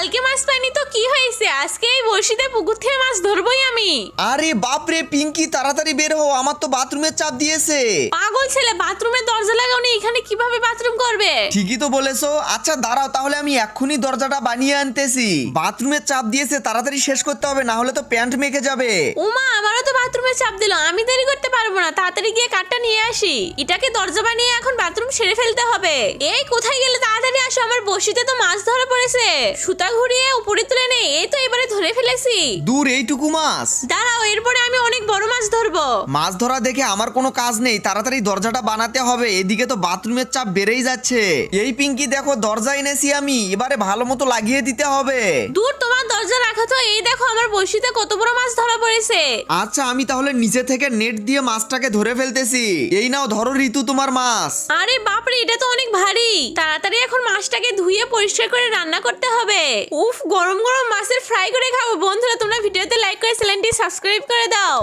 কালকে মাছ পাইনি তো কি হয়েছে, আজকে এই বড়শিতে পুকুর থেকে মাছ ধরবই আমি। আরে বাপরে পিঙ্কি, তাড়াতাড়ি বের হও, আমার তো বাথরুমের চাপ দিয়েছে। পাগল ছেলে, বাথরুমের দরজা লাগাওনি, এখানে কিভাবে বাথরুম করবে? ঠিকই তো বলেছো। আচ্ছা দাঁড়াও, তাহলে আমি এক্ষুনি দরজাটা বানিয়ে আনতেছি। বাথরুমের চাপ দিয়েছে, তাড়াতাড়ি শেষ করতে হবে, না হলে তো প্যান্ট মেখে যাবে। উমা, আমারও তো বাথরুমে চাপ দিল, আমি দেরি করতে পারবো না, তাড়াতাড়ি গিয়ে কাঠটা নিয়ে আসি। এটাকে দরজা বানিয়ে এখন বাথরুম সেরে ফেলতে হবে। এই কোথায় গেলে, তাড়াতাড়ি আসো, আমার বড়শিতে তো মাছ ধরা পড়েছে। সুতা ঘুরিয়ে উপরে তুলে নেই, এই তো এবারে ধরে ফেলেছি। দূর, এইটুকু মাছ? দাঁড়াও, এরপরে আমি অনেক বড় মাছ ধরবো। মাছ ধরা দেখে আমার কোনো কাজ নেই, তাড়াতাড়ি দরজাটা বানাতে হবে, এদিকে তো বাথরুমের চাপ বেড়েই যাচ্ছে। এই পিঙ্কি দেখো, দরজা এনেছি আমি, এবারে ভালো মতো লাগিয়ে দিতে হবে। দূর, তোমার দরজা রাখা তো, এই দেখো আমার বড়শিতে কত বড় মাছ ধরা পড়েছে। আচ্ছা, আমি তাহলে নিচে থেকে নেট দিয়ে মাছটাকে ধরে ফেলতেছি। এই নাও, ধরো ঋতু তোমার মাছ। আরে বাপরে, এটা তো অনেক ভারী। তাড়াতাড়ি এখন মাছটাকে ধুয়ে পরিষ্কার করে রান্না করতে হবে। উফ, গরম গরম মাছের ফ্রাই করে খাবো। বন্ধুরা, তোমরা ভিডিওতে লাইক করে চ্যানেলটি সাবস্ক্রাইব করে দাও।